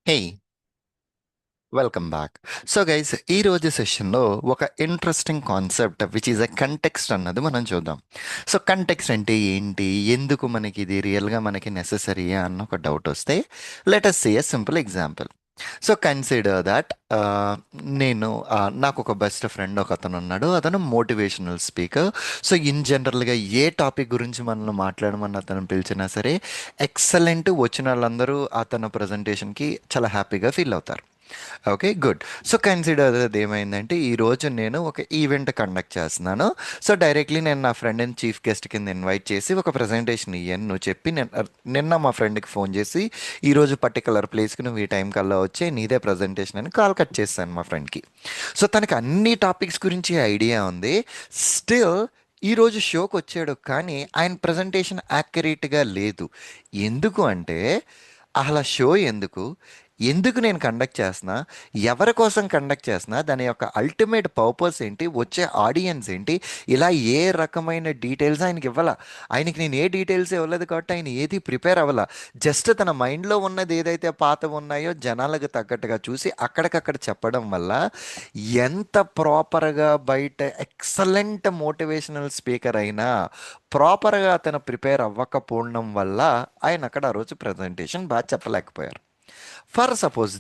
హే, welcome back. So guys, ఈ రోజు సెషన్లో ఒక interesting concept which is a context అన్నది మనం చూద్దాం. సో కంటెక్స్ట్ అంటే ఏంటి, ఎందుకు మనకి ఇది రియల్గా మనకి నెససరీయా అన్న ఒక డౌట్ వస్తే let us see a simple example. So consider that నేను నాకు ఒక బెస్ట్ ఫ్రెండ్ ఒక అతను ఉన్నాడు. అతను మోటివేషనల్ స్పీకర్. సో ఇన్ జనరల్గా ఏ టాపిక్ గురించి మనల్ని మాట్లాడమని అతను పిలిచినా సరే ఎక్సలెంట్, వచ్చిన వాళ్ళందరూ అతను ప్రజెంటేషన్కి చాలా హ్యాపీగా ఫీల్ అవుతారు. Okay, good. సో కన్సిడర్ అది ఏమైందంటే ఈరోజు నేను ఒక ఈవెంట్ కండక్ట్ చేస్తున్నాను. సో డైరెక్ట్లీ నేను నా ఫ్రెండ్ని చీఫ్ గెస్ట్ కింద ఇన్వైట్ చేసి ఒక ప్రజెంటేషన్ ఇయ్యను నువ్వు చెప్పి, నిన్న మా ఫ్రెండ్కి ఫోన్ చేసి ఈరోజు పర్టికులర్ ప్లేస్కి నువ్వు ఈ టైం కల్లా వచ్చి నీదే ప్రజెంటేషన్ అని కాల్ కట్ చేస్తాను మా ఫ్రెండ్కి. సో తనకి అన్ని టాపిక్స్ గురించి ఐడియా ఉంది. స్టిల్ ఈరోజు షోకి వచ్చాడు కానీ ఆయన ప్రజెంటేషన్ యాక్యురేట్గా లేదు. ఎందుకు అంటే అసలు షో ఎందుకు, ఎందుకు నేను కండక్ట్ చేస్తున్నా, ఎవరి కోసం కండక్ట్ చేస్తున్నా, దాని యొక్క అల్టిమేట్ పర్పస్ ఏంటి, వచ్చే ఆడియన్స్ ఏంటి, ఇలా ఏ రకమైన డీటెయిల్స్ ఆయనకి ఇవ్వాల. ఆయనకి నేను ఏ డీటెయిల్స్ ఇవ్వలేదు కాబట్టి ఆయన ఏది ప్రిపేర్ అవ్వాల. జస్ట్ తన మైండ్లో ఉన్నది ఏదైతే పాత ఉన్నాయో జనాలకు తగ్గట్టుగా చూసి అక్కడికక్కడ చెప్పడం వల్ల ఎంత ప్రాపర్గా బయట ఎక్సలెంట్ మోటివేషనల్ స్పీకర్ అయినా ప్రాపర్గా అతను ప్రిపేర్ అవ్వకపోవడం వల్ల ఆయన అక్కడ ఆ రోజు ప్రజెంటేషన్ బాగా చెప్పలేకపోయారు. ఫర్ సపోజ్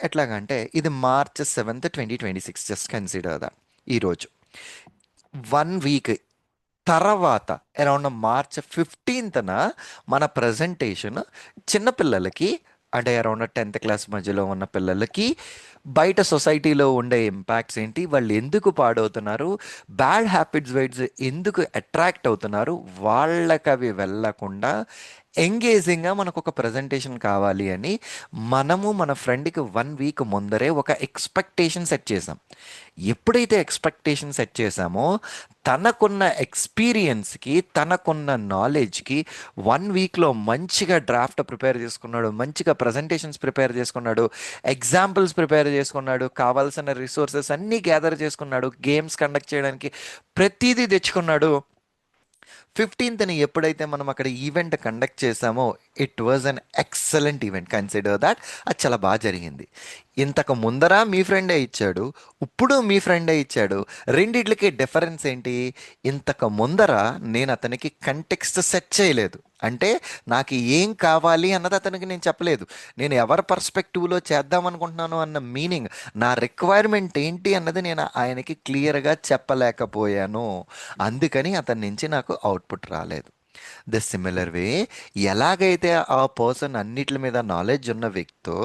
ఎట్లాగంటే ఇది March 7th 2026, జస్ట్ కన్సిడర్ దా. ఈరోజు 1 వీక్ తర్వాత అరౌండ్ March 15th మన ప్రజెంటేషన్ చిన్నపిల్లలకి, అంటే అరౌండ్ 10th క్లాస్ మధ్యలో ఉన్న పిల్లలకి బయట సొసైటీలో ఉండే ఇంపాక్ట్స్ ఏంటి, వాళ్ళు ఎందుకు పాడవుతున్నారు, బ్యాడ్ హ్యాబిట్స్ వైడ్స్ ఎందుకు అట్రాక్ట్ అవుతున్నారు, వాళ్ళకి అవి వెళ్ళకుండా ఎంగేజింగ్గా మనకు ఒక ప్రజెంటేషన్ కావాలి అని మనము మన ఫ్రెండ్కి 1 వీక్ ముందరే ఒక ఎక్స్పెక్టేషన్ సెట్ చేసాం. ఎప్పుడైతే ఎక్స్పెక్టేషన్ సెట్ చేసామో తనకున్న ఎక్స్పీరియన్స్కి, తనకున్న నాలెడ్జ్కి 1 వీక్లో మంచిగా డ్రాఫ్ట్ ప్రిపేర్ చేసుకున్నాడు, మంచిగా ప్రజెంటేషన్స్ ప్రిపేర్ చేసుకున్నాడు, ఎగ్జాంపుల్స్ ప్రిపేర్ చేసుకున్నాడు, కావాల్సిన రిసోర్సెస్ అన్నీ గ్యాదర్ చేసుకున్నాడు, గేమ్స్ కండక్ట్ చేయడానికి ప్రతిదీ తెచ్చుకున్నాడు. 15th ఎప్పుడైతే మనం అక్కడ ఈవెంట్ కండక్ట్ చేసామో it was an excellent event. Consider that అది చాలా బాగా జరిగింది. ఇంతకు ముందర మీ ఫ్రెండే ఇచ్చాడు, ఇప్పుడు మీ ఫ్రెండే ఇచ్చాడు. రెండిట్లకి డిఫరెన్స్ ఏంటి? ఇంతకు ముందర నేను అతనికి కంటెక్స్ట్ సెట్ చేయలేదు, అంటే నాకు ఏం కావాలి అన్నది అతనికి నేను చెప్పలేదు. నేను ఎవరి పర్స్పెక్టివ్లో చేద్దాం అనుకుంటున్నాను అన్న మీనింగ్, నా రిక్వైర్మెంట్ ఏంటి అన్నది నేను ఆయనకి క్లియర్గా చెప్పలేకపోయాను. అందుకని అతని నుంచి నాకు అవుట్పుట్ రాలేదు. ద సిమిలర్ వే, ఎలాగైతే ఆ పర్సన్ అన్నిటి మీద నాలెడ్జ్ ఉన్న వ్యక్తో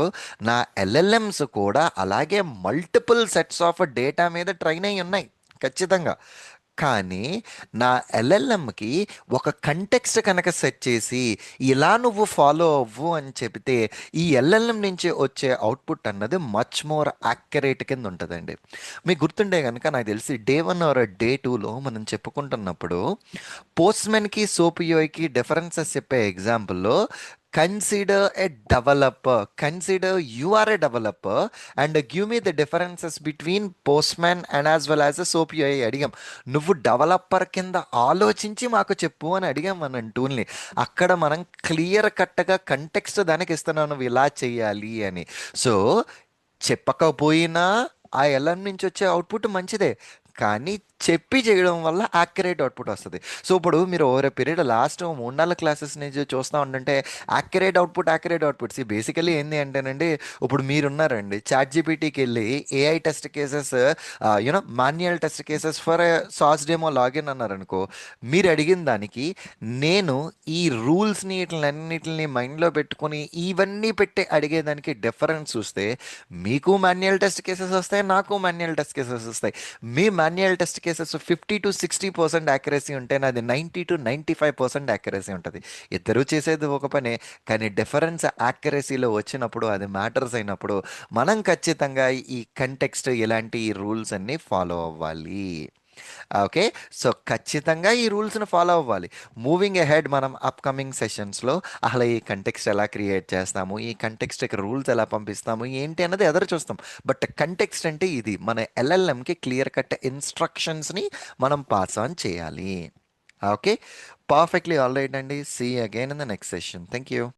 నా ఎల్ఎల్ఎంస్ కూడా అలాగే మల్టిపుల్ సెట్స్ ఆఫ్ డేటా మీద ట్రైన్ అయి ఉన్నాయి ఖచ్చితంగా. కానీ నా ఎల్ఎల్ఎంకి ఒక కంటెక్స్ట్ కనుక సెట్ చేసి ఇలా నువ్వు ఫాలో అవ్వు అని చెబితే ఈ ఎల్ఎల్ఎం నుంచి వచ్చే అవుట్పుట్ అన్నది మచ్ మోర్ యాక్యురేట్ కింద ఉంటుందండి. మీకు గుర్తుండే కనుక నాకు తెలిసి Day 1 ఆర్ Day 2లో మనం చెప్పుకుంటున్నప్పుడు పోస్ట్మెన్కి సోపియోకి డిఫరెన్సెస్ చెప్పే ఎగ్జాంపుల్లో consider you are a developer and give me the differences between Postman and as well as a SoapUI అడిగాం. నువ్వు డెవలపర్ కింద ఆలోచించి మాకు చెప్పు అని అడిగాం మనం టూల్ని. అక్కడ మనం క్లియర్ కట్గా కంటెక్స్ట్ దానికి ఇస్తున్నావు, నువ్వు ఇలా చెయ్యాలి అని. సో చెప్పకపోయినా ఆ ఎల్ఎం నుంచి వచ్చే అవుట్పుట్ మంచిదే, కానీ చెప్పి చేయడం వల్ల యాక్యురేట్ అవుట్పుట్ వస్తుంది. సో ఇప్పుడు మీరు ఓవర్ పీరియడ్ లాస్ట్ 3 4 క్లాసెస్ నుంచి చూస్తూ ఉంటుంటే యాక్యురేట్ అవుట్పుట్ బేసికలీ ఏంది అంటేనండి, ఇప్పుడు మీరున్నారండి ChatGPTకి వెళ్ళి AI test cases, manual test cases for SaaS demo login అన్నారనుకో, మీరు అడిగిన దానికి నేను ఈ రూల్స్ని వీటిలన్నిటిని మైండ్లో పెట్టుకొని ఇవన్నీ పెట్టి అడిగేదానికి డిఫరెన్స్ చూస్తే మీకు మాన్యువల్ టెస్ట్ కేసెస్ వస్తాయి, నాకు మాన్యువల్ టెస్ట్ కేసెస్ వస్తాయి. మీ manual test cases 50 to 60% accuracy ఉంటే నాది 90 to 95% యాక్యురసీ ఉంటుంది. ఇద్దరూ చేసేది ఒక పనే, కానీ డిఫరెన్స్ యాక్యురసీలో వచ్చినప్పుడు, అది మ్యాటర్స్ అయినప్పుడు మనం ఖచ్చితంగా ఈ కంటెక్స్ట్ ఇలాంటి ఈ రూల్స్ అన్నీ ఫాలో అవ్వాలి. ఓకే, సో ఖచ్చితంగా ఈ రూల్స్ని ఫాలో అవ్వాలి. మూవింగ్ అహెడ్ మనం అప్కమింగ్ సెషన్స్లో అసలు ఈ కంటెక్స్ట్ ఎలా క్రియేట్ చేస్తాము, ఈ కంటెక్స్ట్కి రూల్స్ ఎలా పంపిస్తాము ఏంటి అన్నది ఎదురు చూస్తాం. బట్ కంటెక్స్ట్ అంటే ఇది మన ఎల్ఎల్ఎంకి క్లియర్ కట్ ఇన్స్ట్రక్షన్స్ని మనం పాస్ ఆన్ చేయాలి. ఓకే, పర్ఫెక్ట్లీ ఆల్ రైట్ అండి. See again in the next session. Thank you.